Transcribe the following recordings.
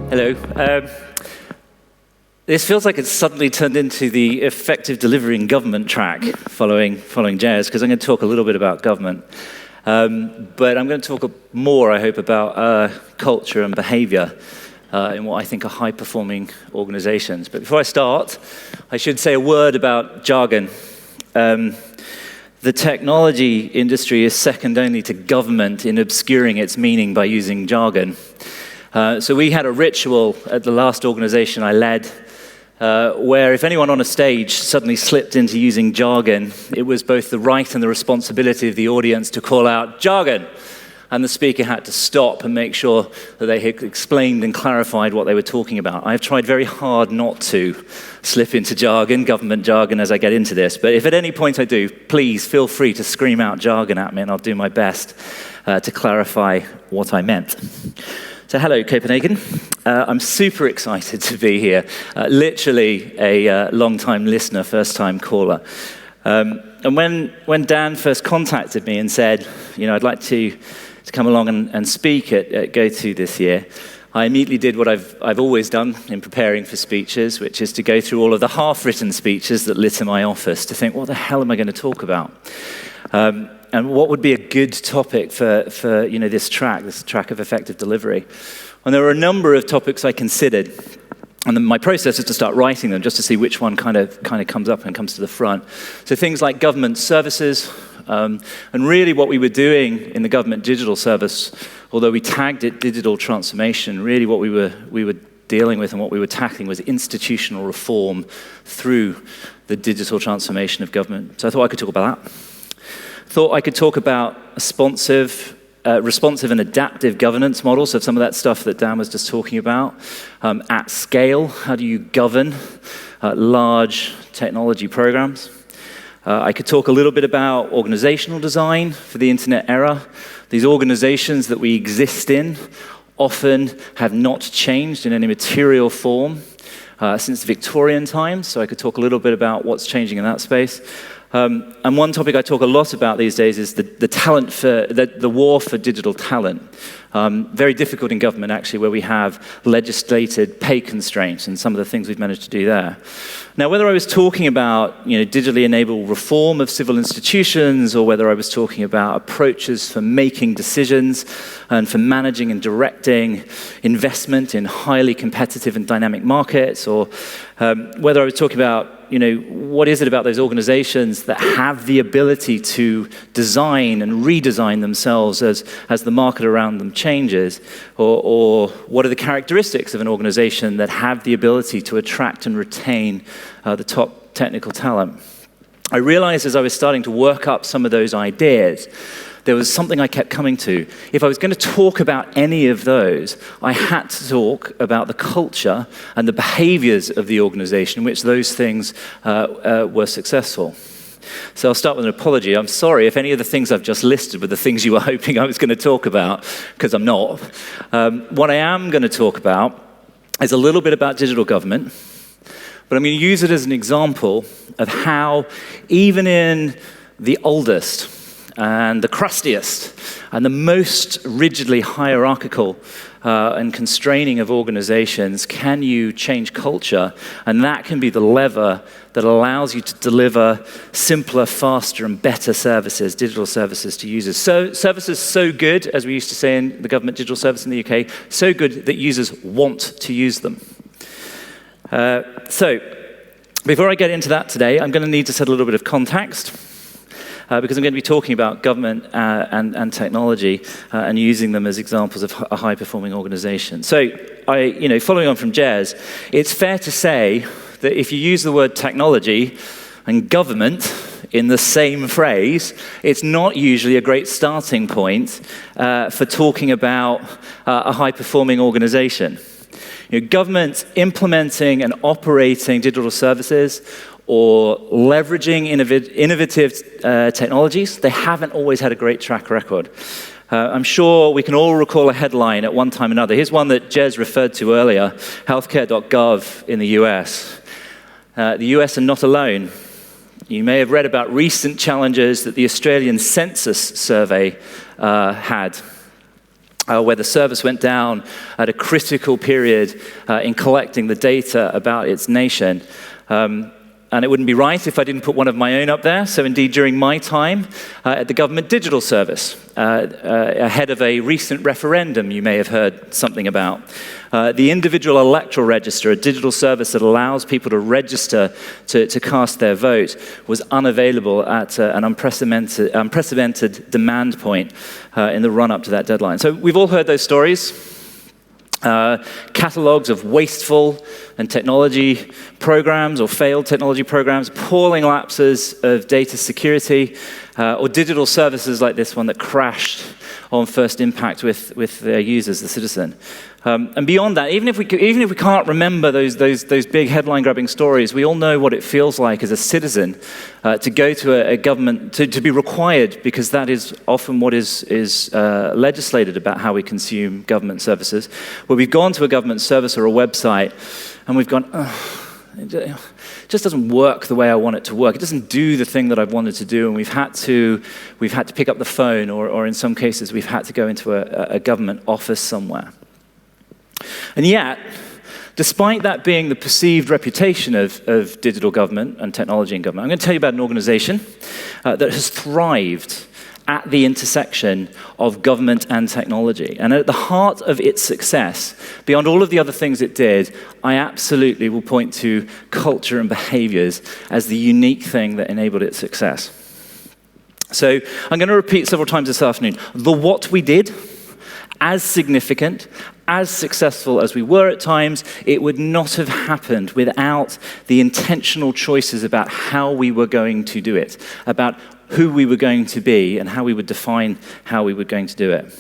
Hello. This feels like it's suddenly turned into the effective delivery in government track following Jez, because I'm going to talk a little bit about government. But I'm going to talk more, I hope, about culture and behavior in what I think are high-performing organizations. But before I start, I should say a word about jargon. The technology industry is second only to government in obscuring its meaning by using jargon. So we had a ritual at the last organization I led where if anyone on a stage suddenly slipped into using jargon, it was both the right and the responsibility of the audience to call out jargon. And the speaker had to stop and make sure that they had explained and clarified what they were talking about. I've tried very hard not to slip into jargon, government jargon, as I get into this. But if at any point I do, please feel free to scream out jargon at me, and I'll do my best to clarify what I meant. So hello, Copenhagen. I'm super excited to be here. Literally a long-time listener, first-time caller. And when Dan first contacted me and said, I'd like to come along and speak at GOTO this year, I immediately did what I've always done in preparing for speeches, which is to go through all of the half-written speeches that litter my office to think, what the hell am I going to talk about? And what would be a good topic for this track of effective delivery? And there were a number of topics I considered. And then my process is to start writing them just to see which one kind of comes up and comes to the front. So things like government services, and really what we were doing in the government digital service, although we tagged it digital transformation, really what we were dealing with and what we were tackling was institutional reform through the digital transformation of government. So I thought I could talk about that. Thought I could talk about a responsive and adaptive governance model, so some of that stuff that Dan was just talking about. At scale, how do you govern large technology programs? I could talk a little bit about organizational design for the internet era. These organizations that we exist in often have not changed in any material form since the Victorian times, so I could talk a little bit about what's changing in that space. And one topic I talk a lot about these days is the war for digital talent. Very difficult in government, actually, where we have legislated pay constraints and some of the things we've managed to do there. Now, whether I was talking about digitally enabled reform of civil institutions, or whether I was talking about approaches for making decisions and for managing and directing investment in highly competitive and dynamic markets, or whether I was talking about what is it about those organizations that have the ability to design and redesign themselves as the market around them changes, or what are the characteristics of an organization that have the ability to attract and retain the top technical talent. I realized as I was starting to work up some of those ideas, there was something I kept coming to. If I was going to talk about any of those, I had to talk about the culture and the behaviors of the organization in which those things were successful. So I'll start with an apology. I'm sorry if any of the things I've just listed were the things you were hoping I was going to talk about, because I'm not. What I am going to talk about is a little bit about digital government, but I'm going to use it as an example of how even in the oldest and the crustiest and the most rigidly hierarchical and constraining of organizations, can you change culture? And that can be the lever that allows you to deliver simpler, faster, and better services, digital services to users. So services so good, as we used to say in the government digital service in the UK, so good that users want to use them. So before I get into that today, I'm going to need to set a little bit of context. Because I'm going to be talking about government and technology and using them as examples of a high-performing organization. So, following on from Jez, it's fair to say that if you use the word technology and government in the same phrase, it's not usually a great starting point for talking about a high-performing organization. Government implementing and operating digital services or leveraging innovative technologies, they haven't always had a great track record. I'm sure we can all recall a headline at one time or another. Here's one that Jez referred to earlier, healthcare.gov in the US. The US are not alone. You may have read about recent challenges that the Australian Census Survey had, where the service went down at a critical period in collecting the data about its nation. And it wouldn't be right if I didn't put one of my own up there. So indeed, during my time at the Government Digital Service, ahead of a recent referendum you may have heard something about, the Individual Electoral Register, a digital service that allows people to register to cast their vote, was unavailable at an unprecedented demand point in the run-up to that deadline. So we've all heard those stories. Catalogues of wasteful and technology programs or failed technology programs, appalling lapses of data security, or digital services like this one that crashed on first impact with their users, the citizen. And beyond that, even if we can't remember those big headline-grabbing stories, we all know what it feels like as a citizen to go to a government, to be required, because that is often what is legislated about how we consume government services, where we've gone to a government service or a website and we've gone, it just doesn't work the way I want it to work. It doesn't do the thing that I've wanted to do, and we've had to pick up the phone, or in some cases we've had to go into a government office somewhere. And yet, despite that being the perceived reputation of digital government and technology in government, I'm going to tell you about an organization that has thrived at the intersection of government and technology. And at the heart of its success, beyond all of the other things it did, I absolutely will point to culture and behaviors as the unique thing that enabled its success. So I'm going to repeat several times this afternoon. The what we did, as significant, as successful as we were at times, it would not have happened without the intentional choices about how we were going to do it, about who we were going to be and how we would define how we were going to do it.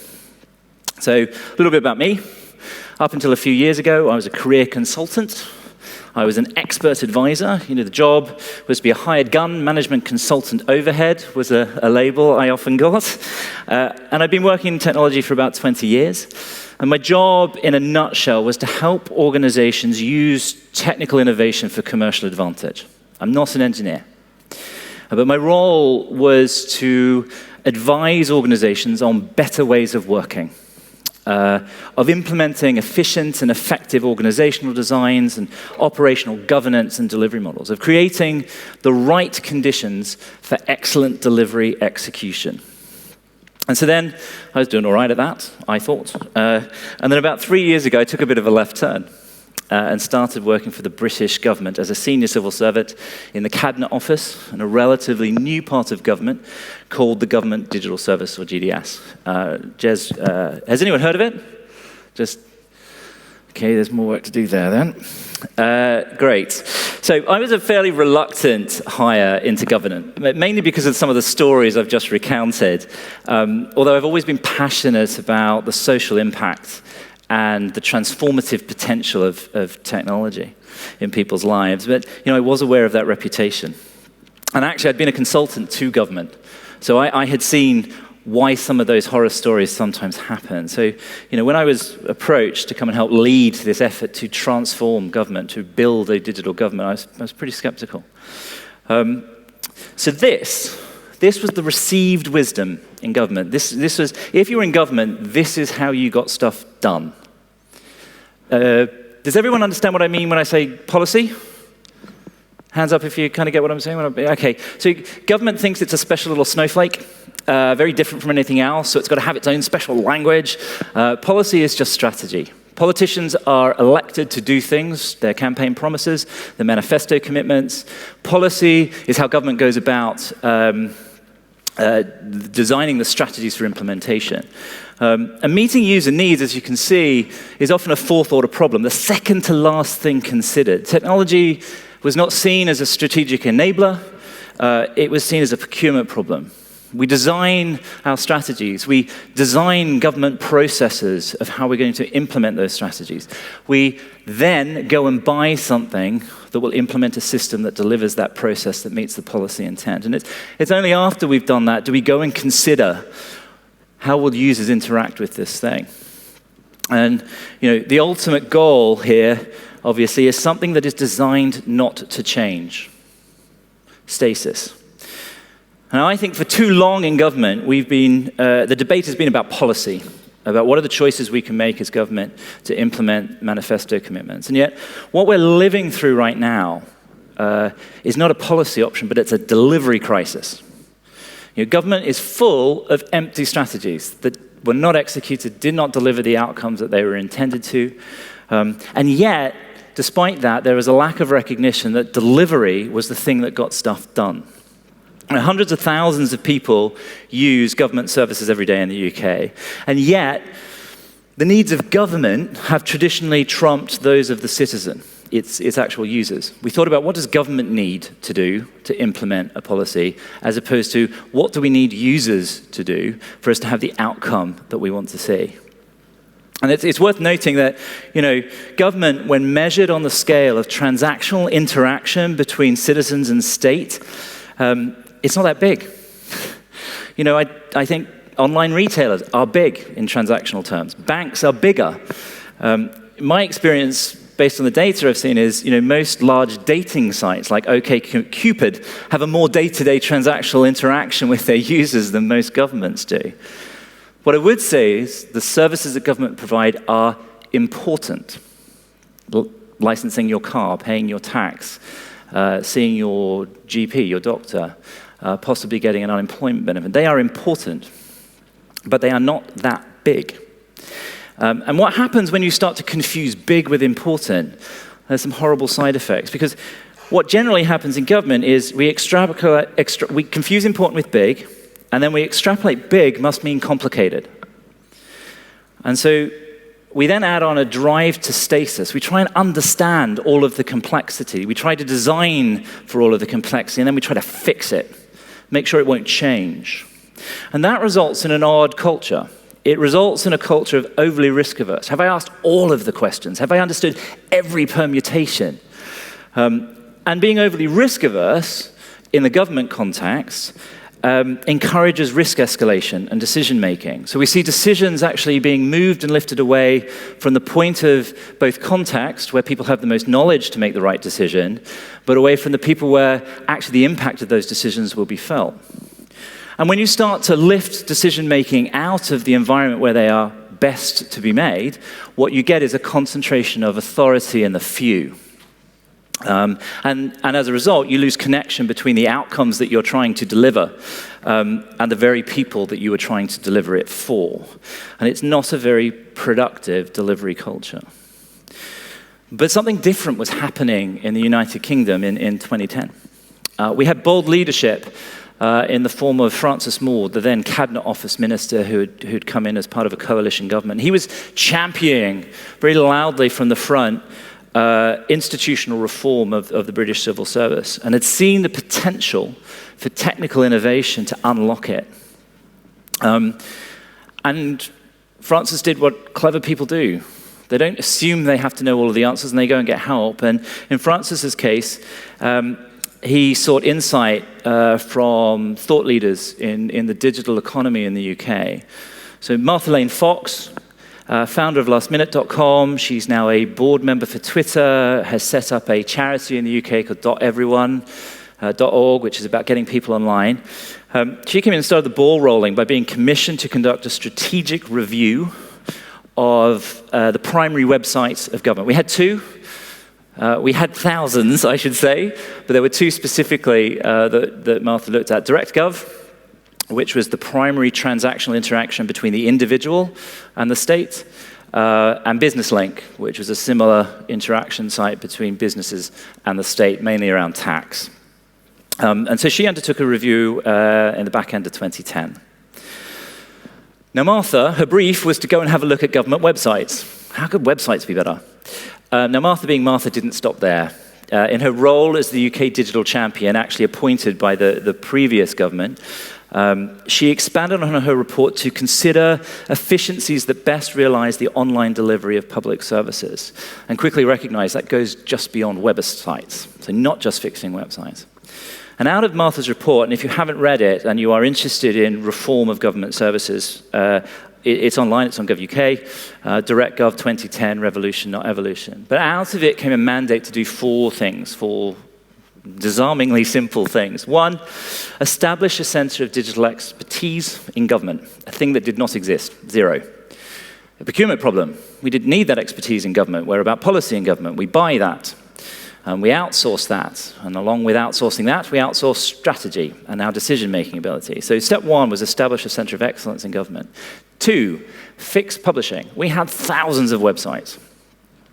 So a little bit about me. Up until a few years ago, I was a career consultant. I was an expert advisor. The job was to be a hired gun. Management consultant overhead was a label I often got. And I'd been working in technology for about 20 years. And my job, in a nutshell, was to help organizations use technical innovation for commercial advantage. I'm not an engineer. But my role was to advise organizations on better ways of working, of implementing efficient and effective organizational designs and operational governance and delivery models, of creating the right conditions for excellent delivery execution. And so then I was doing all right at that, I thought. And then about 3 years ago, I took a bit of a left turn and started working for the British government as a senior civil servant in the Cabinet Office in a relatively new part of government called the Government Digital Service, or GDS. Jez, has anyone heard of it? Okay, there's more work to do there then. Great. So I was a fairly reluctant hire into government, mainly because of some of the stories I've just recounted, although I've always been passionate about the social impact and the transformative potential of technology in people's lives. But I was aware of that reputation. And actually, I'd been a consultant to government. So I had seen why some of those horror stories sometimes happen. So, when I was approached to come and help lead this effort to transform government, to build a digital government, I was pretty skeptical. So this was the received wisdom in government. This was, if you were in government, this is how you got stuff done. Does everyone understand what I mean when I say policy? Hands up if you kind of get what I'm saying. Okay, so government thinks it's a special little snowflake, very different from anything else, so it's got to have its own special language. Policy is just strategy. Politicians are elected to do things, their campaign promises, their manifesto commitments. Policy is how government goes about designing the strategies for implementation. And meeting user needs, as you can see, is often a fourth-order problem, the second to last thing considered. Technology was not seen as a strategic enabler. It was seen as a procurement problem. We design our strategies. We design government processes of how we're going to implement those strategies. We then go and buy something that will implement a system that delivers that process that meets the policy intent. And it's only after we've done that do we go and consider how will users interact with this thing. And the ultimate goal here, obviously, is something that is designed not to change. stasis. Now, I think for too long in government, the debate has been about policy, about what are the choices we can make as government to implement manifesto commitments. And yet, what we're living through right now is not a policy option, but it's a delivery crisis. Government is full of empty strategies that were not executed, did not deliver the outcomes that they were intended to. And yet, despite that, there is a lack of recognition that delivery was the thing that got stuff done. Hundreds of thousands of people use government services every day in the UK, and yet the needs of government have traditionally trumped those of the citizen, its actual users. We thought about what does government need to do to implement a policy, as opposed to what do we need users to do for us to have the outcome that we want to see. And it's worth noting that, government, when measured on the scale of transactional interaction between citizens and state, it's not that big. I think online retailers are big in transactional terms. Banks are bigger. My experience, based on the data I've seen, is most large dating sites like OkCupid have a more day-to-day transactional interaction with their users than most governments do. What I would say is the services that government provide are important. Licensing your car, paying your tax, seeing your GP, your doctor, possibly getting an unemployment benefit. They are important, but they are not that big. And what happens when you start to confuse big with important? There's some horrible side effects, because what generally happens in government is we confuse important with big, and then we extrapolate big must mean complicated. And so we then add on a drive to stasis. We try and understand all of the complexity. We try to design for all of the complexity, and then we try to fix it, make sure it won't change. And that results in an odd culture. It results in a culture of overly risk-averse. Have I asked all of the questions? Have I understood every permutation? And being overly risk-averse in the government context encourages risk escalation and decision-making. So we see decisions actually being moved and lifted away from the point of both context, where people have the most knowledge to make the right decision, but away from the people where actually the impact of those decisions will be felt. And when you start to lift decision-making out of the environment where they are best to be made, what you get is a concentration of authority in the few. And as a result, you lose connection between the outcomes that you're trying to deliver and the very people that you are trying to deliver it for. And it's not a very productive delivery culture. But something different was happening in the United Kingdom in 2010. We had bold leadership in the form of Francis Maude, the then Cabinet Office Minister who'd come in as part of a coalition government. He was championing very loudly from the front institutional reform of the British civil service, and had seen the potential for technical innovation to unlock it. And Francis did what clever people do. They don't assume they have to know all of the answers, and they go and get help. And in Francis's case, he sought insight from thought leaders in the digital economy in the UK. So Martha Lane Fox, founder of lastminute.com, she's now a board member for Twitter, has set up a charity in the UK called .everyone.org, which is about getting people online. She came in and started the ball rolling by being commissioned to conduct a strategic review of the primary websites of government. We had two. We had thousands, I should say, but there were two specifically that Martha looked at. DirectGov, which was the primary transactional interaction between the individual and the state, and BusinessLink, which was a similar interaction site between businesses and the state, mainly around tax. And so she undertook a review in the back end of 2010. Now Martha, her brief was to go and have a look at government websites. How could websites be better? Now Martha being Martha didn't stop there. In her role as the UK digital champion, actually appointed by the previous government, she expanded on her report to consider efficiencies that best realize the online delivery of public services, and quickly recognized that goes just beyond websites, so not just fixing websites. And out of Martha's report, and if you haven't read it and you are interested in reform of government services, it's online, it's on GovUK, DirectGov 2010, revolution, not evolution. But out of it came a mandate to do four things, four disarmingly simple things. One, establish a centre of digital expertise in government, a thing that did not exist, zero. A procurement problem. We didn't need that expertise in government. We're about policy in government. We buy that. And we outsource that. And along with outsourcing that, we outsource strategy and our decision-making ability. So step one was establish a centre of excellence in government. Two, fix publishing. We had thousands of websites.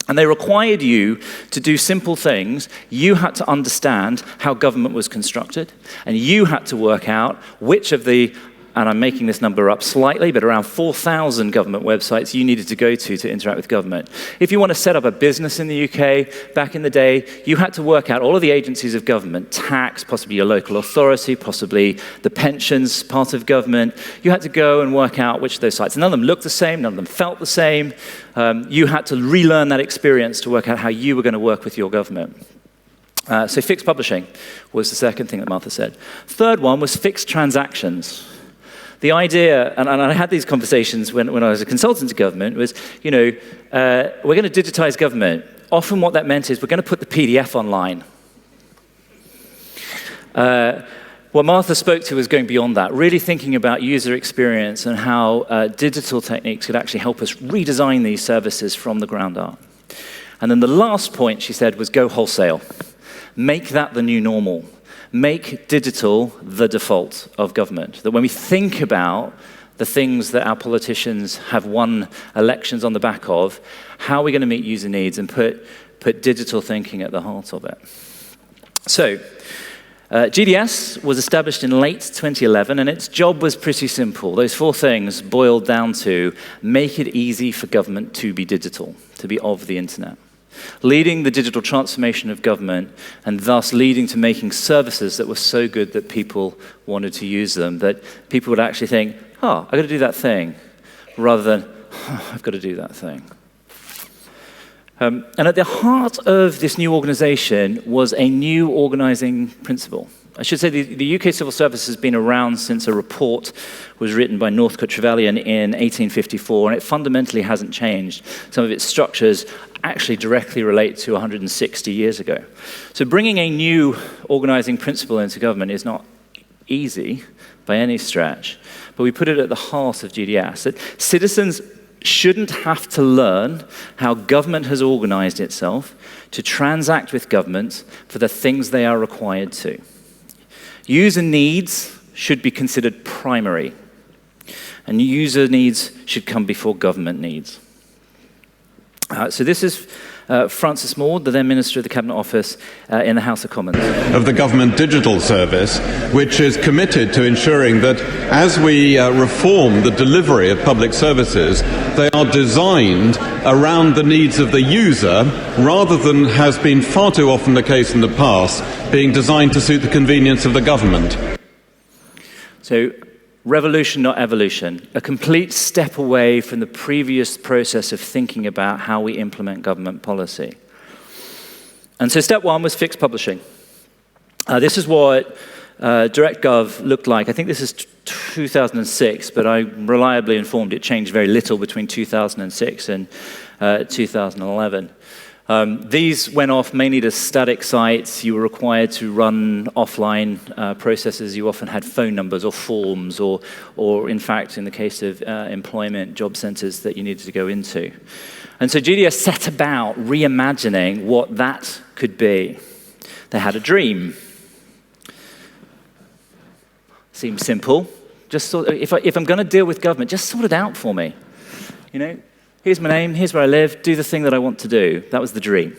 And they required you to do simple things. You had to understand how government was constructed. And you had to work out which of the, and I'm making this number up slightly, but around 4,000 government websites you needed to go to interact with government. If you want to set up a business in the UK, back in the day, you had to work out all of the agencies of government, tax, possibly your local authority, possibly the pensions part of government. You had to go and work out which of those sites. None of them looked the same, none of them felt the same. You had to relearn that experience to work out how you were going to work with your government. So fix publishing was the second thing that Martha said. Third one was fix transactions. The idea, and I had these conversations when I was a consultant to government, was, we're going to digitize government. Often what that meant is we're going to put the PDF online. What Martha spoke to was going beyond that, really thinking about user experience and how digital techniques could actually help us redesign these services from the ground up. And then the last point, she said, was go wholesale. Make that the new normal. Make digital the default of government. That when we think about the things that our politicians have won elections on the back of, how are we going to meet user needs and put digital thinking at the heart of it? So, GDS was established in late 2011, and its job was pretty simple. Those four things boiled down to make it easy for government to be digital, to be of the internet. Leading the digital transformation of government, and thus leading to making services that were so good that people wanted to use them, that people would actually think, oh, I've got to do that thing, rather than, oh, I've got to do that thing. And at the heart of this new organization was a new organizing principle. I should say the UK Civil Service has been around since a report was written by Northcote Trevelyan in 1854, and it fundamentally hasn't changed. Some of its structures actually directly relate to 160 years ago. So bringing a new organizing principle into government is not easy by any stretch, but we put it at the heart of GDS, that citizens shouldn't have to learn how government has organized itself to transact with government for the things they are required to. User needs should be considered primary, and user needs should come before government needs. So this is Francis Maude, the then Minister of the Cabinet Office in the House of Commons. Of the Government Digital Service, which is committed to ensuring that as we reform the delivery of public services, they are designed around the needs of the user, rather than has been far too often the case in the past, being designed to suit the convenience of the government. So, revolution, not evolution. A complete step away from the previous process of thinking about how we implement government policy. And so step one was fix publishing. This is what DirectGov looked like. I think this is 2006, but I'm reliably informed it changed very little between 2006 and 2011. These went off mainly to static sites. You were required to run offline processes. You often had phone numbers or forms or in fact, in the case of employment, job centers that you needed to go into. And so GDS set about reimagining what that could be. They had a dream. Seems simple. Just sort of, if I'm going to deal with government, just sort it out for me. Here's my name, here's where I live, do the thing that I want to do. That was the dream.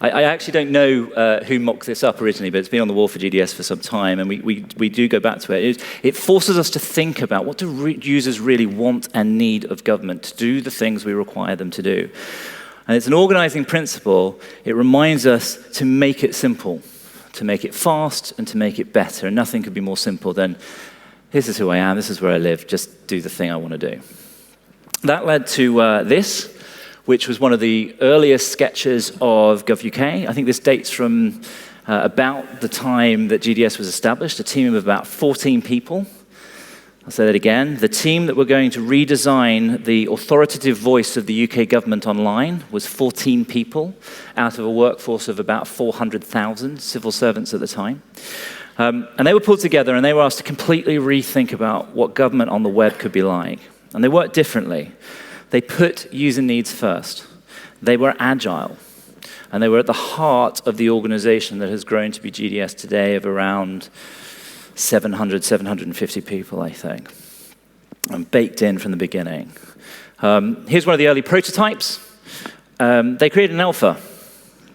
I actually don't know who mocked this up originally, but it's been on the wall for GDS for some time, and we do go back to it. It forces us to think about what do users really want and need of government to do the things we require them to do. And it's an organizing principle. It reminds us to make it simple, to make it fast, and to make it better. And nothing could be more simple than, this is who I am, this is where I live, just do the thing I want to do. That led to this, which was one of the earliest sketches of GovUK. I think this dates from about the time that GDS was established, a team of about 14 people. I'll say that again. The team that were going to redesign the authoritative voice of the UK government online was 14 people out of a workforce of about 400,000 civil servants at the time. And they were pulled together and they were asked to completely rethink about what government on the web could be like. And they worked differently. They put user needs first. They were agile. And they were at the heart of the organization that has grown to be GDS today of around 700, 750 people, I think, and baked in from the beginning. Here's one of the early prototypes. They created an alpha.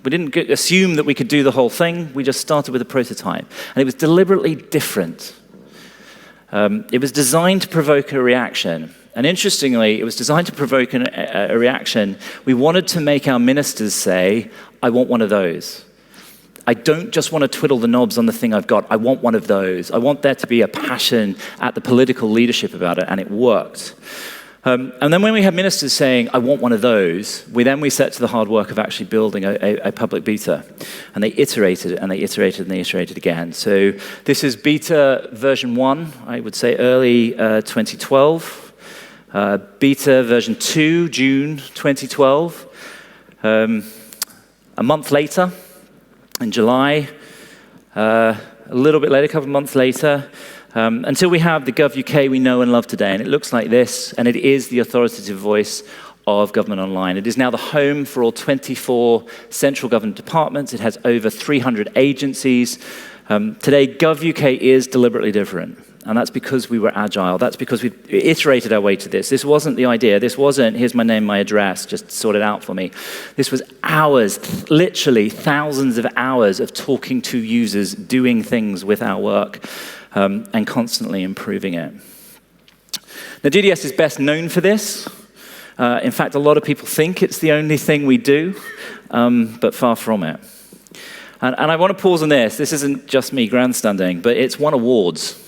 We didn't assume that we could do the whole thing. We just started with a prototype. And it was deliberately different. It was designed to provoke a reaction. And interestingly, it was designed to provoke a reaction. We wanted to make our ministers say, I want one of those. I don't just want to twiddle the knobs on the thing I've got. I want one of those. I want there to be a passion at the political leadership about it, and it worked. And then when we had ministers saying, I want one of those, we set to the hard work of actually building a public beta. And they iterated, and they iterated, and they iterated again. So this is beta version 1, I would say early 2012. Beta version 2, June 2012. A month later, in July, a little bit later, a couple of months later, until we have the GovUK we know and love today. And it looks like this, and it is the authoritative voice of government online. It is now the home for all 24 central government departments. It has over 300 agencies. Today, GovUK is deliberately different. And that's because we were agile. That's because we iterated our way to this. This wasn't the idea. This wasn't, here's my name, my address, just sort it out for me. This was hours, literally thousands of hours of talking to users, doing things with our work, and constantly improving it. Now, GDS is best known for this. In fact, a lot of people think it's the only thing we do, but far from it. And I want to pause on this. This isn't just me grandstanding, but it's won awards.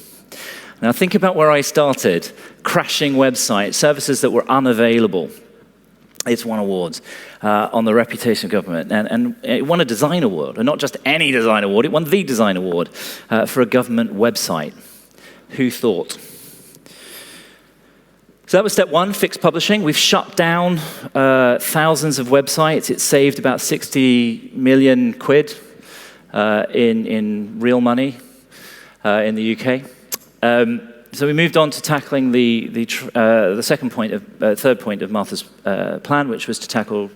Now think about where I started, crashing websites, services that were unavailable. It's won awards on the reputation of government. And it won a design award, and not just any design award, it won the design award for a government website. Who thought? So that was step 1, fixed publishing. We've shut down thousands of websites. It saved about 60 million quid in real money in the UK. So we moved on to tackling the second point, third point of Martha's plan, which was to tackle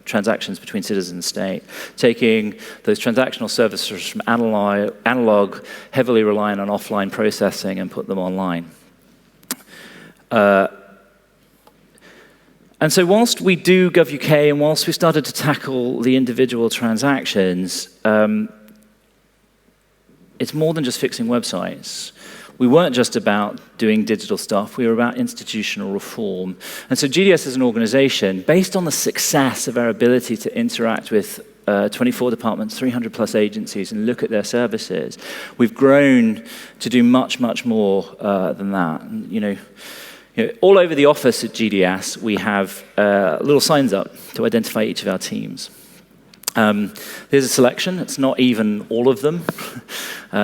transactions between citizen and state, taking those transactional services from analog, heavily reliant on offline processing, and put them online. And so whilst we do GovUK, and whilst we started to tackle the individual transactions, it's more than just fixing websites. We weren't just about doing digital stuff, we were about institutional reform. And so GDS as an organization, based on the success of our ability to interact with 24 departments, 300 plus agencies, and look at their services, we've grown to do much, much more than that. And, you know, all over the office at GDS, we have little signs up to identify each of our teams. Here's a selection. It's not even all of them.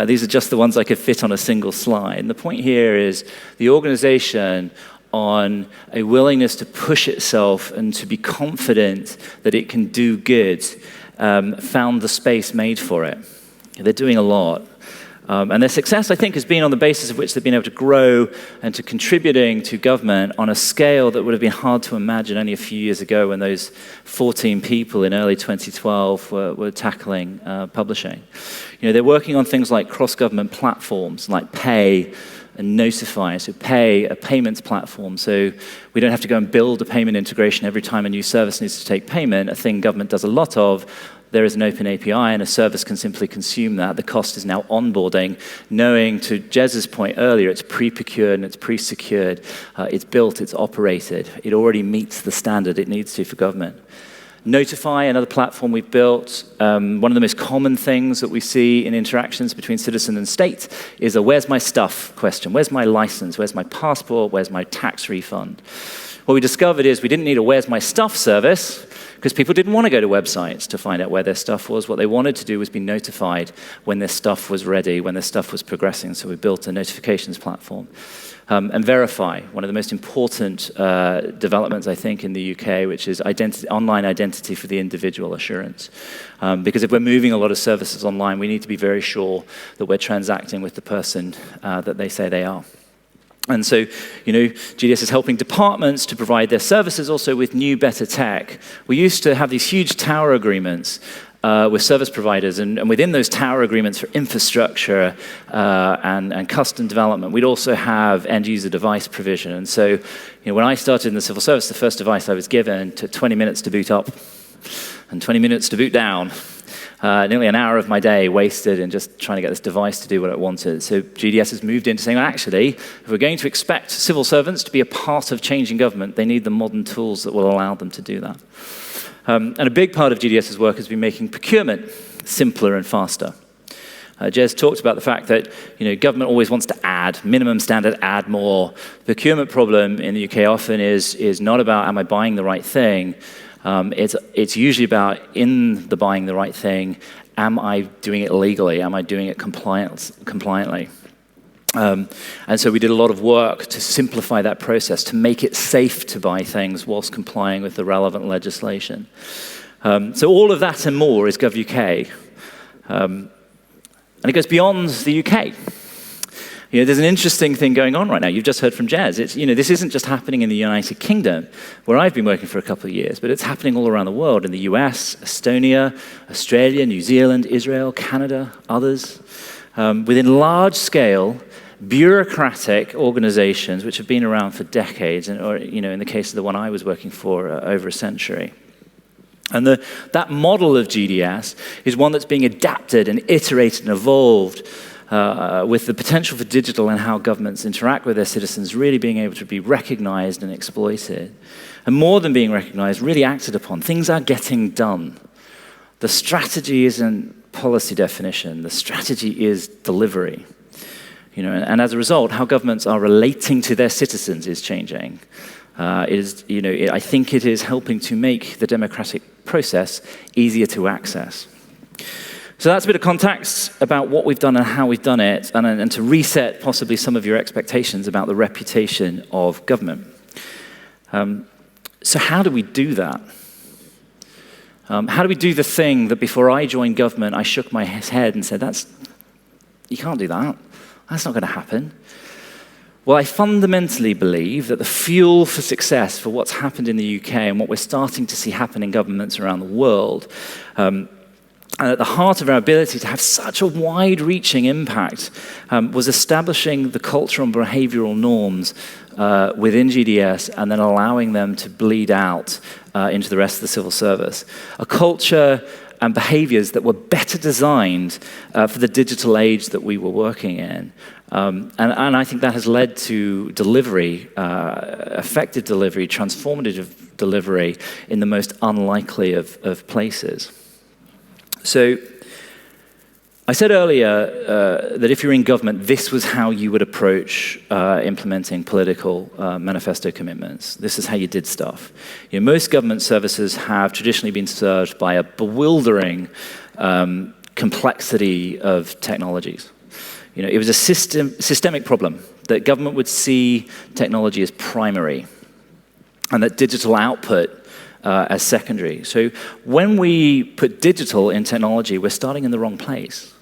These are just the ones I could fit on a single slide. And the point here is the organization, on a willingness to push itself and to be confident that it can do good, found the space made for it. They're doing a lot. And their success, I think, has been on the basis of which they've been able to grow and to contributing to government on a scale that would have been hard to imagine only a few years ago when those 14 people in early 2012 were tackling publishing. You know, they're working on things like cross-government platforms like Pay and Notify. So Pay, a payments platform, so we don't have to go and build a payment integration every time a new service needs to take payment, a thing government does a lot of. There is an open API, and a service can simply consume that. The cost is now onboarding, knowing, to Jez's point earlier, it's pre-procured and it's pre-secured. It's built, it's operated. It already meets the standard it needs to for government. Notify, another platform we've built. One of the most common things that we see in interactions between citizen and state is a where's my stuff question. Where's my license? Where's my passport? Where's my tax refund? What we discovered is we didn't need a where's my stuff service, because people didn't want to go to websites to find out where their stuff was. What they wanted to do was be notified when their stuff was ready, when their stuff was progressing. So we built a notifications platform. And Verify, one of the most important developments, I think, in the UK, which is online identity for the individual assurance. Because if we're moving a lot of services online, we need to be very sure that we're transacting with the person that they say they are. And so, GDS is helping departments to provide their services also with new, better tech. We used to have these huge tower agreements with service providers, and within those tower agreements for infrastructure and custom development, we'd also have end-user device provision. And so, when I started in the civil service, the first device I was given took 20 minutes to boot up and 20 minutes to boot down. Nearly an hour of my day wasted in just trying to get this device to do what it wanted. So GDS has moved into saying, well, actually, if we're going to expect civil servants to be a part of changing government, they need the modern tools that will allow them to do that. And a big part of GDS's work has been making procurement simpler and faster. Jez talked about the fact that government always wants to add, minimum standard, add more. The procurement problem in the UK often is not about, am I buying the right thing? It's usually about, in the buying the right thing, am I doing it legally? Am I doing it compliantly? And so we did a lot of work to simplify that process, to make it safe to buy things whilst complying with the relevant legislation. So all of that and more is GovUK. And it goes beyond the UK. There's an interesting thing going on right now. You've just heard from Jez. This isn't just happening in the United Kingdom, where I've been working for a couple of years, but it's happening all around the world, in the US, Estonia, Australia, New Zealand, Israel, Canada, others. Within large-scale, bureaucratic organizations which have been around for decades, or in the case of the one I was working for, over a century. And that model of GDS is one that's being adapted and iterated and evolved with the potential for digital and how governments interact with their citizens really being able to be recognized and exploited. And more than being recognized, really acted upon. Things are getting done. The strategy isn't policy definition. The strategy is delivery. And as a result, how governments are relating to their citizens is changing. I think it is helping to make the democratic process easier to access. So that's a bit of context about what we've done and how we've done it, and to reset possibly some of your expectations about the reputation of government. So how do we do that? How do we do the thing that before I joined government, I shook my head and said, you can't do that. That's not going to happen. Well, I fundamentally believe that the fuel for success for what's happened in the UK and what we're starting to see happen in governments around the world, and at the heart of our ability to have such a wide-reaching impact, was establishing the cultural and behavioral norms within GDS and then allowing them to bleed out into the rest of the civil service. A culture and behaviors that were better designed for the digital age that we were working in. And I think that has led to delivery, effective delivery, transformative delivery in the most unlikely of places. So I said earlier that if you're in government, this was how you would approach implementing political manifesto commitments. This is how you did stuff. Most government services have traditionally been served by a bewildering complexity of technologies. It was a systemic problem that government would see technology as primary and that digital output as secondary. So when we put digital in technology, we're starting in the wrong place.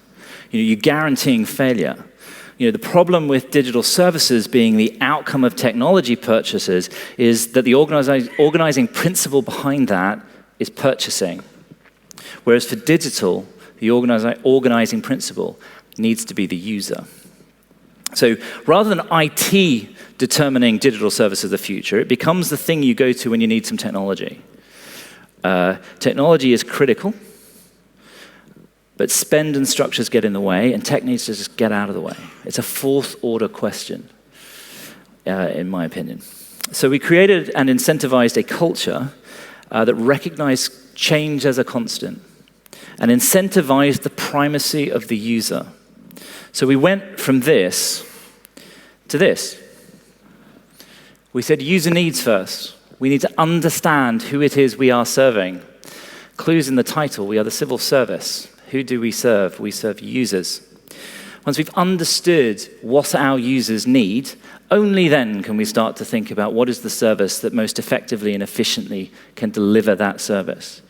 You're guaranteeing failure. The problem with digital services being the outcome of technology purchases is that the organizing principle behind that is purchasing. Whereas for digital, the organizing principle needs to be the user. So rather than IT determining digital services of the future, it becomes the thing you go to when you need some technology. Technology is critical, but spend and structures get in the way, and tech needs to just get out of the way. It's a fourth-order question, in my opinion. So we created and incentivized a culture that recognized change as a constant and incentivized the primacy of the user. So we went from this to this. We said user needs first. We need to understand who it is we are serving. Clues in the title, we are the civil service. Who do we serve? We serve users. Once we've understood what our users need, only then can we start to think about what is the service that most effectively and efficiently can deliver that service.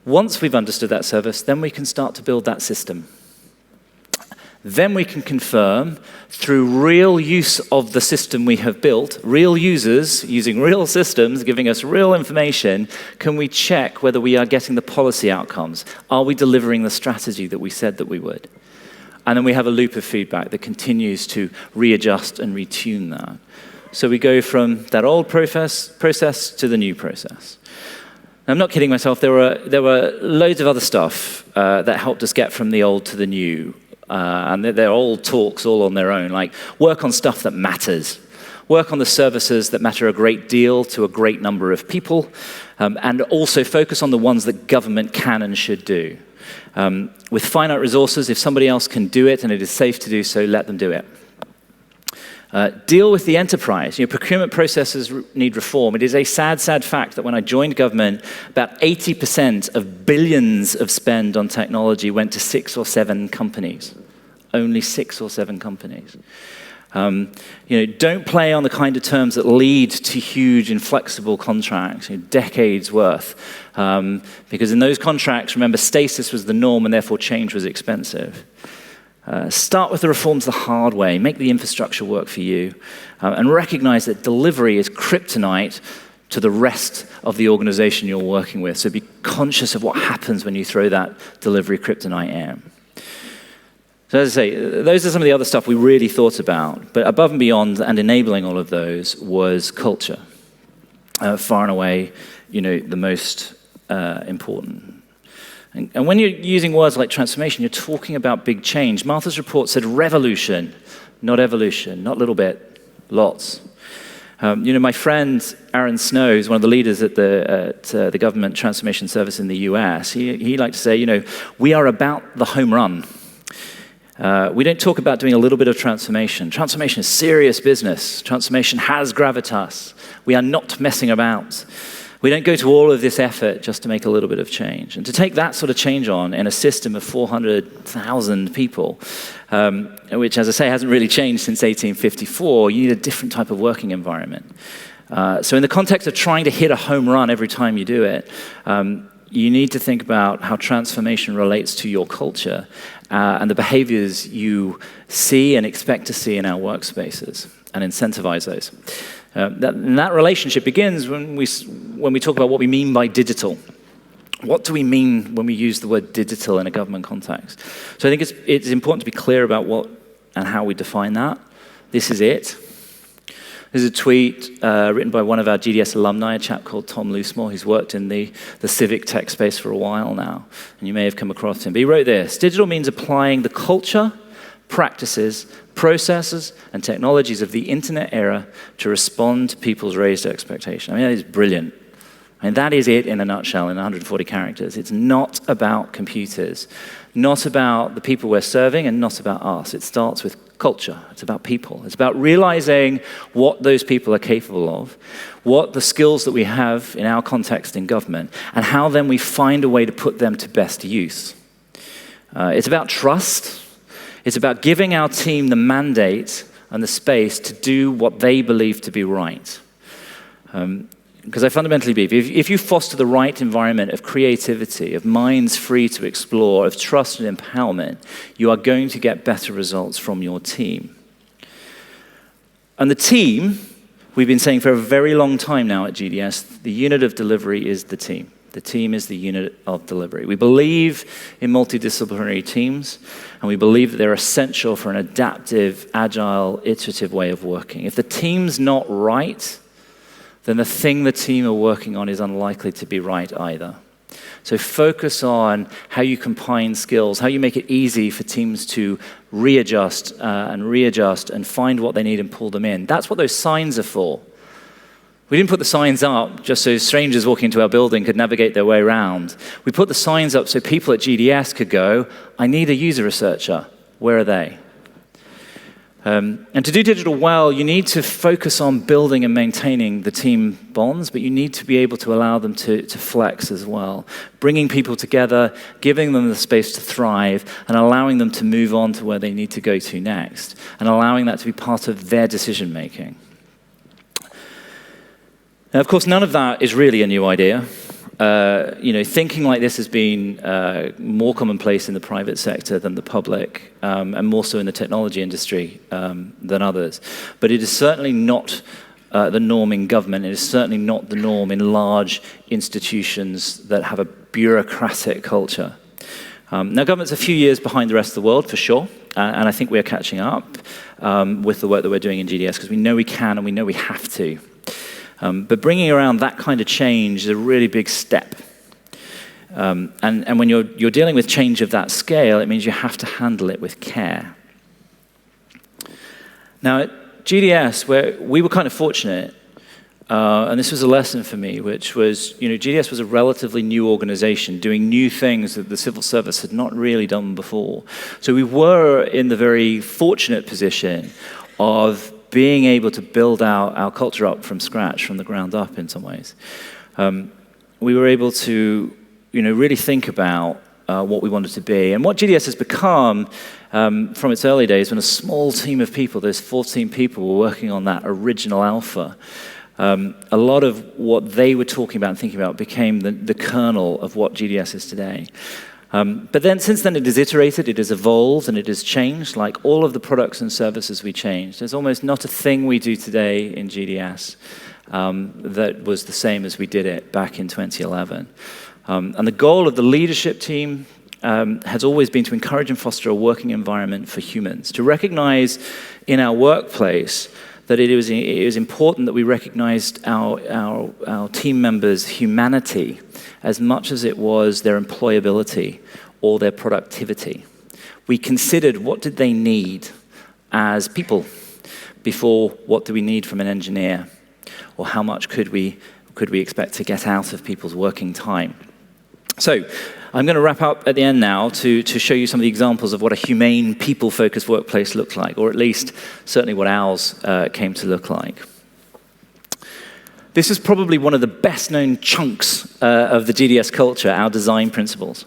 Once we've understood that service, then we can start to build that system. Then we can confirm, through real use of the system we have built, real users using real systems, giving us real information, can we check whether we are getting the policy outcomes? Are we delivering the strategy that we said that we would? And then we have a loop of feedback that continues to readjust and retune that. So we go from that old process to the new process. I'm not kidding myself, there were loads of other stuff that helped us get from the old to the new. And they're all talks all on their own, like work on stuff that matters. Work on the services that matter a great deal to a great number of people, and also focus on the ones that government can and should do. With finite resources, if somebody else can do it and it is safe to do so, let them do it. Deal with the enterprise. Procurement processes need reform. It is a sad, sad fact that when I joined government, about 80% of billions of spend on technology went to 6 or 7 companies. Only 6 or 7 companies. Don't play on the kind of terms that lead to huge inflexible contracts, decades worth. Because in those contracts, remember, stasis was the norm and therefore change was expensive. Start with the reforms the hard way. Make the infrastructure work for you. And recognize that delivery is kryptonite to the rest of the organization you're working with. So be conscious of what happens when you throw that delivery kryptonite in. So as I say, those are some of the other stuff we really thought about. But above and beyond and enabling all of those was culture. Far and away, the most important. And when you're using words like transformation, you're talking about big change. Martha's report said revolution, not evolution, not little bit, lots. My friend Aaron Snow, who's one of the leaders at the Government Transformation Service in the US, he liked to say, we are about the home run. We don't talk about doing a little bit of transformation. Transformation is serious business. Transformation has gravitas. We are not messing about. We don't go to all of this effort just to make a little bit of change. And to take that sort of change on in a system of 400,000 people, which, as I say, hasn't really changed since 1854, you need a different type of working environment. So in the context of trying to hit a home run every time you do it, you need to think about how transformation relates to your culture and the behaviors you see and expect to see in our workspaces, and incentivize those. That relationship begins when we talk about what we mean by digital. What do we mean when we use the word digital in a government context? So I think it's important to be clear about what and how we define that. This is it. This is a tweet written by one of our GDS alumni, a chap called Tom Loosemore, who's worked in the civic tech space for a while now, and you may have come across him. But he wrote this: digital means applying the culture, practices, processes, and technologies of the internet era to respond to people's raised expectation. I mean, that is brilliant. I mean, that is it in a nutshell, in 140 characters. It's not about computers, not about the people we're serving, and not about us. It starts with culture. It's about people. It's about realizing what those people are capable of, what the skills that we have in our context in government, and how then we find a way to put them to best use. It's about trust. It's about giving our team the mandate and the space to do what they believe to be right. Because I fundamentally believe if you foster the right environment of creativity, of minds free to explore, of trust and empowerment, you are going to get better results from your team. And the team, we've been saying for a very long time now at GDS, the unit of delivery is the team. The team is the unit of delivery. We believe in multidisciplinary teams, and we believe that they're essential for an adaptive, agile, iterative way of working. If the team's not right, then the thing the team are working on is unlikely to be right either. So focus on how you combine skills, how you make it easy for teams to readjust and find what they need and pull them in. That's what those signs are for. We didn't put the signs up just so strangers walking into our building could navigate their way around. We put the signs up so people at GDS could go, I need a user researcher. Where are they? And to do digital well, you need to focus on building and maintaining the team bonds, but you need to be able to allow them to flex as well. Bringing people together, giving them the space to thrive, and allowing them to move on to where they need to go to next, and allowing that to be part of their decision-making. Now, of course, none of that is really a new idea. Thinking like this has been more commonplace in the private sector than the public, and more so in the technology industry than others. But it is certainly not the norm in government. It is certainly not the norm in large institutions that have a bureaucratic culture. Now, government's a few years behind the rest of the world, for sure, and I think we are catching up with the work that we're doing in GDS, because we know we can and we know we have to. But bringing around that kind of change is a really big step. And when you're dealing with change of that scale, it means you have to handle it with care. Now, at GDS, where we were kind of fortunate, and this was a lesson for me, which was, GDS was a relatively new organization doing new things that the civil service had not really done before. So we were in the very fortunate position of being able to build our culture up from scratch, from the ground up in some ways. We were able to, really think about what we wanted to be. And what GDS has become from its early days, when a small team of people, those 14 people, were working on that original alpha, a lot of what they were talking about and thinking about became the kernel of what GDS is today. But then, since then, it has iterated, it has evolved, and it has changed, like all of the products and services we changed. There's almost not a thing we do today in GDS that was the same as we did it back in 2011. And the goal of the leadership team has always been to encourage and foster a working environment for humans, to recognize in our workplace that it was important that we recognized our team members' humanity as much as it was their employability or their productivity. We considered what did they need as people before what do we need from an engineer, or how much could we expect to get out of people's working time. So I'm going to wrap up at the end now to show you some of the examples of what a humane, people-focused workplace looks like, or at least certainly what ours came to look like. This is probably one of the best-known chunks of the GDS culture, our design principles.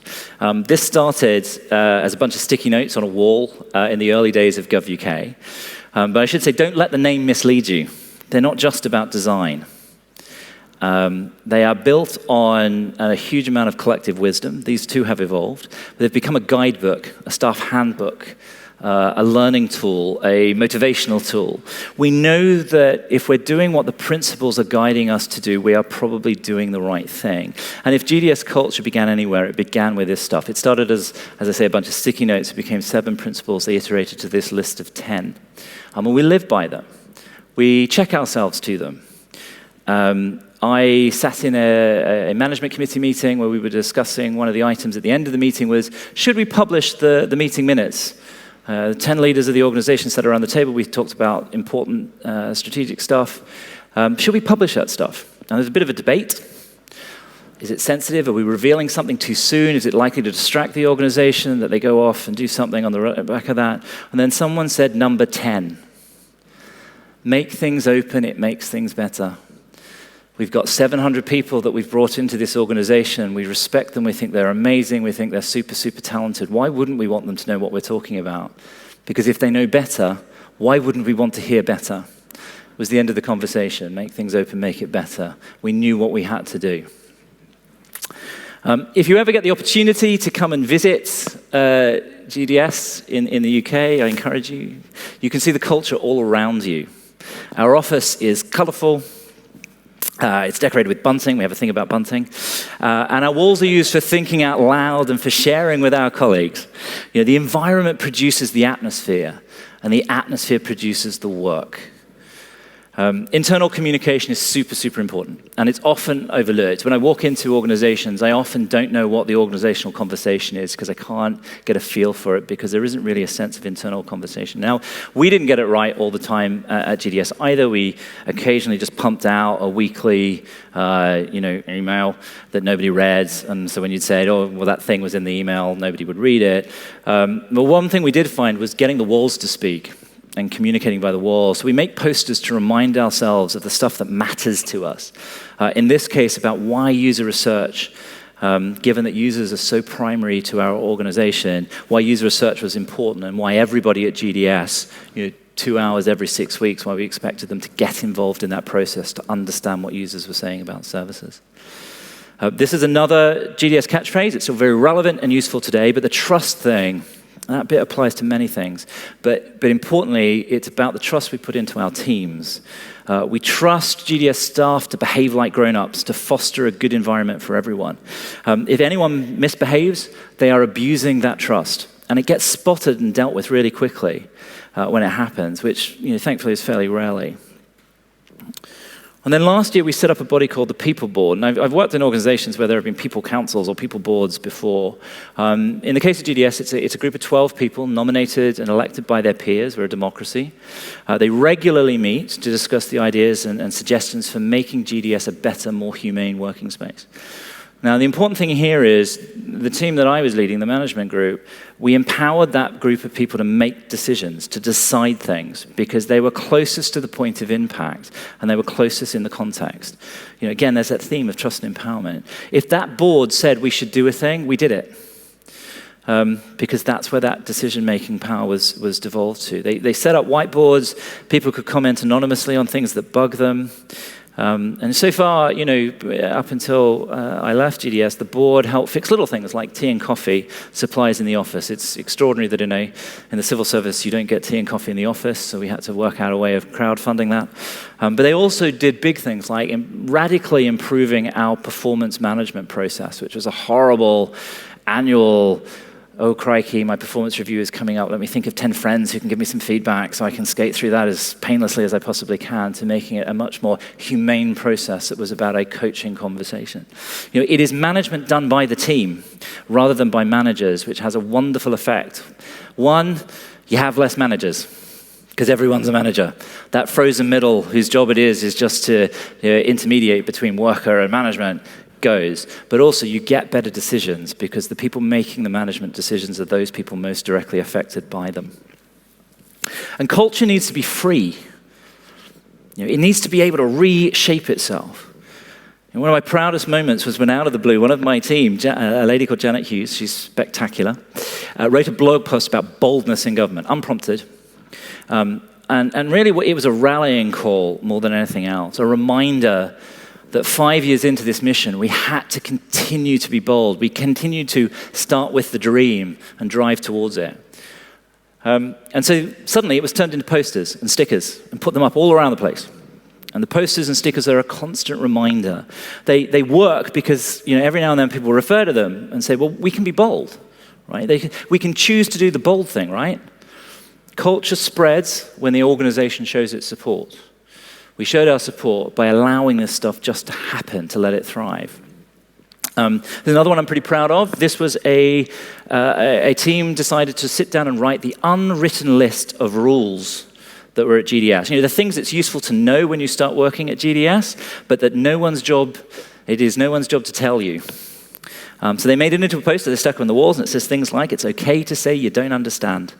This started as a bunch of sticky notes on a wall in the early days of GovUK. But I should say, don't let the name mislead you. They're not just about design. They are built on a huge amount of collective wisdom. These two have evolved. They've become a guidebook, a staff handbook, a learning tool, a motivational tool. We know that if we're doing what the principles are guiding us to do, we are probably doing the right thing. And if GDS culture began anywhere, it began with this stuff. It started as I say, a bunch of sticky notes. It became 7 principles. They iterated to this list of 10. And we live by them. We check ourselves to them. I sat in a management committee meeting where we were discussing one of the items at the end of the meeting was, should we publish the meeting minutes? 10 leaders of the organization sat around the table. We talked about important strategic stuff. Should we publish that stuff? Now, there's a bit of a debate. Is it sensitive? Are we revealing something too soon? Is it likely to distract the organization that they go off and do something on the back of that? And then someone said number 10. Make things open, it makes things better. We've got 700 people that we've brought into this organization. We respect them. We think they're amazing. We think they're super, super talented. Why wouldn't we want them to know what we're talking about? Because if they know better, why wouldn't we want to hear better? It was the end of the conversation. Make things open, make it better. We knew what we had to do. If you ever get the opportunity to come and visit GDS in the UK, I encourage you. You can see the culture all around you. Our office is colorful. It's decorated with bunting. We have a thing about bunting. And our walls are used for thinking out loud and for sharing with our colleagues. The environment produces the atmosphere, and the atmosphere produces the work. Internal communication is super, super important, and it's often overlooked. When I walk into organizations, I often don't know what the organizational conversation is because I can't get a feel for it because there isn't really a sense of internal conversation. Now, we didn't get it right all the time at GDS either. We occasionally just pumped out a weekly email that nobody read, and so when you'd say, oh, well, that thing was in the email, nobody would read it. But one thing we did find was getting the walls to speak. and communicating by the wall. So we make posters to remind ourselves of the stuff that matters to us. In this case, about why user research, given that users are so primary to our organization, why user research was important, and why everybody at GDS, 2 hours every 6 weeks, why we expected them to get involved in that process to understand what users were saying about services. This is another GDS catchphrase. It's still very relevant and useful today, but the trust thing, that bit applies to many things. But importantly, it's about the trust we put into our teams. We trust GDS staff to behave like grown-ups, to foster a good environment for everyone. If anyone misbehaves, they are abusing that trust. And it gets spotted and dealt with really quickly when it happens, which thankfully is fairly rarely. And then last year, we set up a body called the People Board. And I've worked in organizations where there have been people councils or people boards before. In the case of GDS, it's a group of 12 people nominated and elected by their peers. We're a democracy. They regularly meet to discuss the ideas and suggestions for making GDS a better, more humane working space. Now, the important thing here is the team that I was leading, the management group, we empowered that group of people to make decisions, to decide things, because they were closest to the point of impact, and they were closest in the context. Again, there's that theme of trust and empowerment. If that board said we should do a thing, we did it. Because that's where that decision-making power was devolved to. They set up whiteboards. People could comment anonymously on things that bug them. And so far, up until I left GDS, the board helped fix little things like tea and coffee supplies in the office. It's extraordinary that in the civil service you don't get tea and coffee in the office, so we had to work out a way of crowdfunding that. But they also did big things like radically improving our performance management process, which was a horrible annual, oh crikey, my performance review is coming up. Let me think of 10 friends who can give me some feedback so I can skate through that as painlessly as I possibly can, to making it a much more humane process that was about a coaching conversation. It is management done by the team rather than by managers, which has a wonderful effect. One, you have less managers because everyone's a manager. That frozen middle whose job it is just to intermediate between worker and management goes, but also you get better decisions because the people making the management decisions are those people most directly affected by them. And culture needs to be free. It needs to be able to reshape itself. And one of my proudest moments was when, out of the blue, one of my team, a lady called Janet Hughes, she's spectacular, wrote a blog post about boldness in government, unprompted. And really, it was a rallying call more than anything else, a reminder that 5 years into this mission, we had to continue to be bold. We continued to start with the dream and drive towards it. And so suddenly it was turned into posters and stickers and put them up all around the place. And the posters and stickers are a constant reminder. They work because every now and then people refer to them and say, well, we can be bold, right? We can choose to do the bold thing, right? Culture spreads when the organization shows its support. We showed our support by allowing this stuff just to happen, to let it thrive. There's another one I'm pretty proud of. This was a team decided to sit down and write the unwritten list of rules that were at GDS. The things that's useful to know when you start working at GDS, but that it is no one's job to tell you. So they made it into a poster, they stuck on the walls, and it says things like, it's okay to say you don't understand.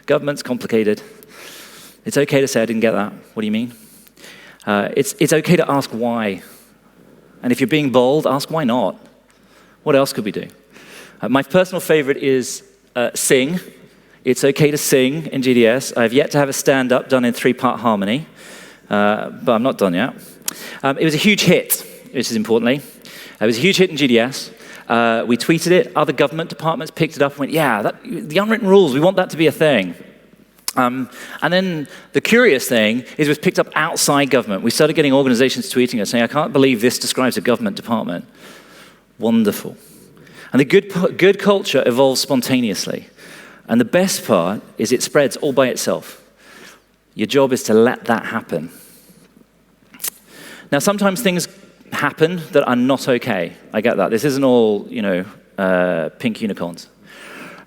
Government's complicated. It's okay to say I didn't get that. What do you mean? It's okay to ask why. And if you're being bold, ask why not. What else could we do? My personal favorite is sing. It's okay to sing in GDS. I've yet to have a stand-up done in 3-part harmony, but I'm not done yet. It was a huge hit, which is importantly. It was a huge hit in GDS. We tweeted it. Other government departments picked it up and went, yeah, the unwritten rules, we want that to be a thing. And then the curious thing is it was picked up outside government. We started getting organizations tweeting us saying, I can't believe this describes a government department. Wonderful. And the good culture evolves spontaneously. And the best part is it spreads all by itself. Your job is to let that happen. Now, sometimes things happen that are not okay. I get that. This isn't all, pink unicorns.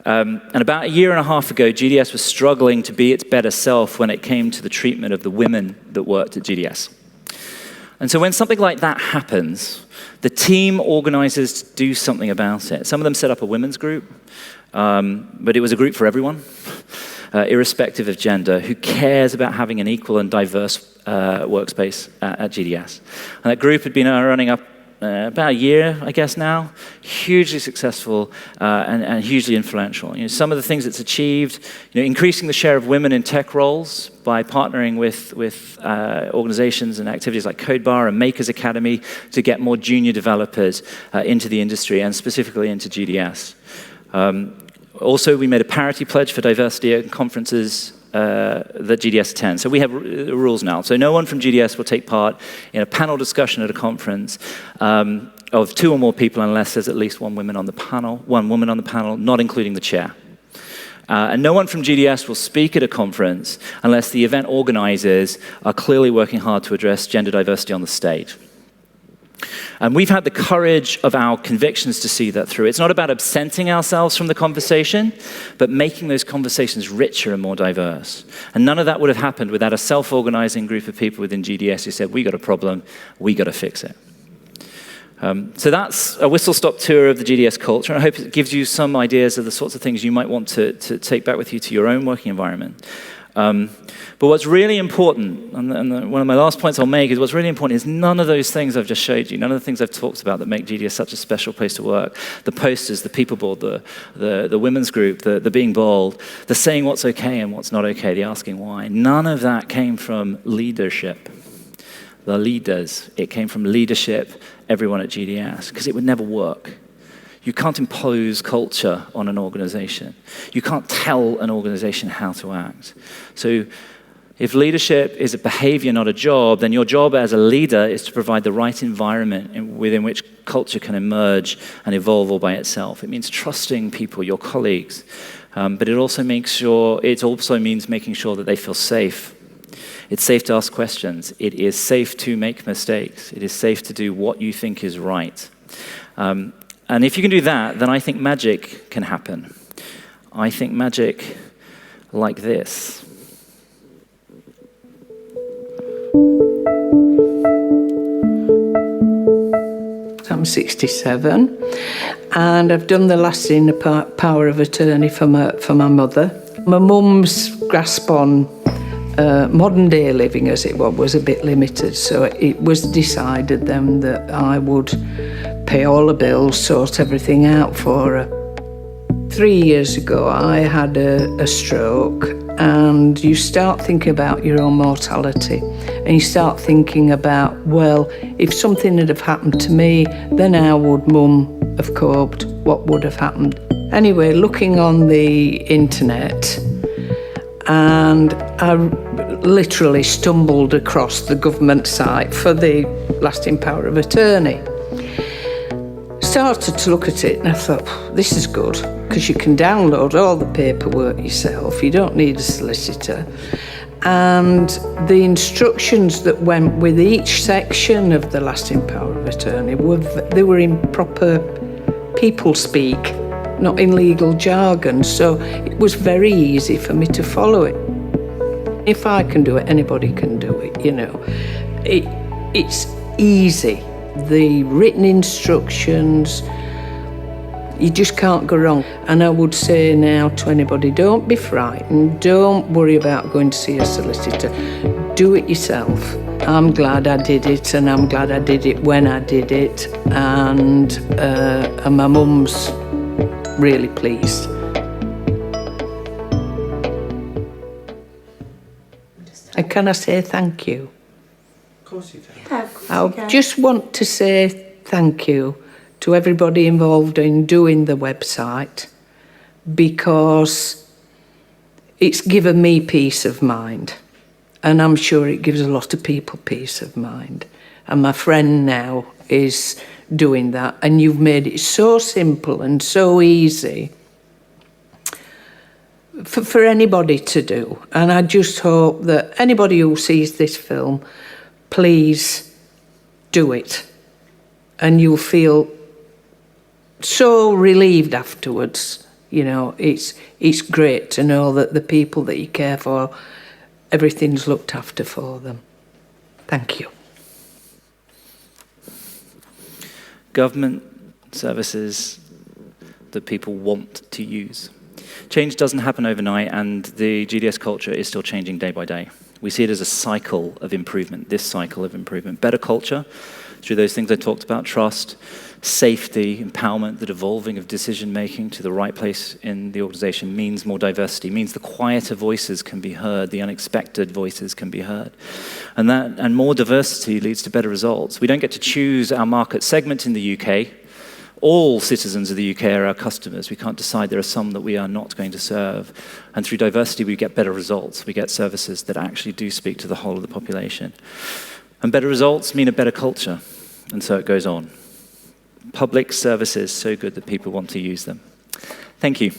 And about 1.5 years ago, GDS was struggling to be its better self when it came to the treatment of the women that worked at GDS. And so when something like that happens, the team organizes to do something about it. Some of them set up a women's group, but it was a group for everyone. irrespective of gender, who cares about having an equal and diverse workspace at GDS. And that group had been running up about a year, I guess now, hugely successful and hugely influential. Some of the things it's achieved, increasing the share of women in tech roles by partnering with organizations and activities like CodeBar and Makers Academy to get more junior developers into the industry and specifically into GDS. Also, we made a parity pledge for diversity at conferences that GDS attends. So we have rules now. So no one from GDS will take part in a panel discussion at a conference of 2 or more people unless there's at least one woman on the panel, not including the chair. And no one from GDS will speak at a conference unless the event organizers are clearly working hard to address gender diversity on the stage. And we've had the courage of our convictions to see that through. It's not about absenting ourselves from the conversation, but making those conversations richer and more diverse. And none of that would have happened without a self-organizing group of people within GDS who said, we got a problem, we got to fix it. So that's a whistle-stop tour of the GDS culture. I hope it gives you some ideas of the sorts of things you might want to take back with you to your own working environment. But what's really important, and one of my last points I'll make is what's really important is none of those things I've just showed you, none of the things I've talked about that make GDS such a special place to work, the posters, the people board, the women's group, the being bold, the saying what's okay and what's not okay, the asking why, none of that came from leadership. The leaders, it came from leadership, everyone at GDS, because it would never work. You can't impose culture on an organization. You can't tell an organization how to act. So if leadership is a behavior, not a job, then your job as a leader is to provide the right environment within which culture can emerge and evolve all by itself. It means trusting people, your colleagues, but it also means making sure that they feel safe. It's safe to ask questions. It is safe to make mistakes. It is safe to do what you think is right. And if you can do that, then I think magic can happen. I think magic like this. I'm 67, and I've done the lasting power of attorney for my mother. My mum's grasp on modern day living, as it was a bit limited, so it was decided then that I would pay all the bills, sort everything out for her. 3 years ago, I had a stroke, and you start thinking about your own mortality, and you start thinking about, well, if something had have happened to me, then how would Mum have coped? What would have happened? Anyway, looking on the internet, and I literally stumbled across the government site for the lasting power of attorney. Started to look at it and I thought, this is good, because you can download all the paperwork yourself. You don't need a solicitor. And the instructions that went with each section of the lasting power of attorney were in proper people speak, not in legal jargon. So it was very easy for me to follow it. If I can do it, anybody can do it, It's easy. The written instructions, you just can't go wrong. And I would say now to anybody, don't be frightened, don't worry about going to see a solicitor. Do it yourself. I'm glad I did it, and I'm glad I did it when I did it, and my mum's really pleased. And can I say thank you? Of course you can. I just want to say thank you to everybody involved in doing the website, because it's given me peace of mind, and I'm sure it gives a lot of people peace of mind. And my friend now is doing that, and you've made it so simple and so easy for anybody to do. And I just hope that anybody who sees this film, please do it, and you'll feel so relieved afterwards. It's great to know that the people that you care for, everything's looked after for them. Thank you. Government services that people want to use. change doesn't happen overnight, and the GDS culture is still changing day by day. We see it as a cycle of improvement, this cycle of improvement. Better culture, through those things I talked about, trust, safety, empowerment, the devolving of decision-making to the right place in the organization means more diversity, means the quieter voices can be heard, the unexpected voices can be heard. And more diversity leads to better results. We don't get to choose our market segment in the UK. All citizens of the UK are our customers. We can't decide there are some that we are not going to serve. And through diversity, we get better results. We get services that actually do speak to the whole of the population. And better results mean a better culture. And so it goes on. Public services so good that people want to use them. Thank you.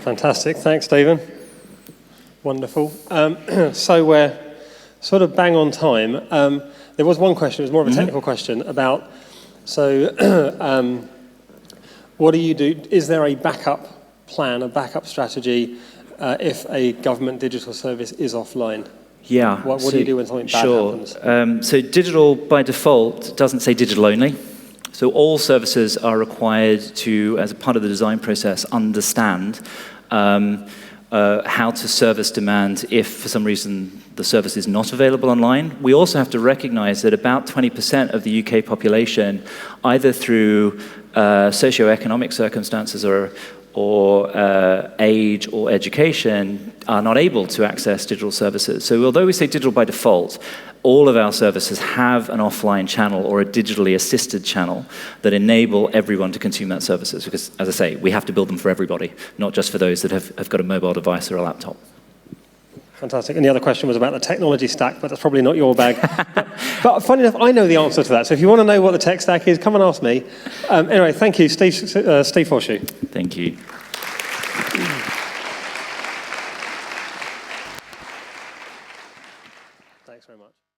Fantastic. Thanks, Stephen. Wonderful. So we're sort of bang on time. There was one question, it was more of a technical question about, what do you do? Is there a backup plan, a backup strategy if a government digital service is offline? Yeah. What do you do when something bad happens? So digital by default doesn't say digital only. So all services are required to, as a part of the design process, understand how to service demand if, for some reason, the service is not available online. We also have to recognize that about 20% of the UK population, either through socioeconomic circumstances or age or education, are not able to access digital services. So although we say digital by default, all of our services have an offline channel or a digitally assisted channel that enable everyone to consume that services. Because, as I say, we have to build them for everybody, not just for those that have got a mobile device or a laptop. Fantastic. And the other question was about the technology stack, but that's probably not your bag. but funny enough, I know the answer to that. So if you want to know what the tech stack is, come and ask me. Anyway, thank you, Steve Foreshew. Thank you.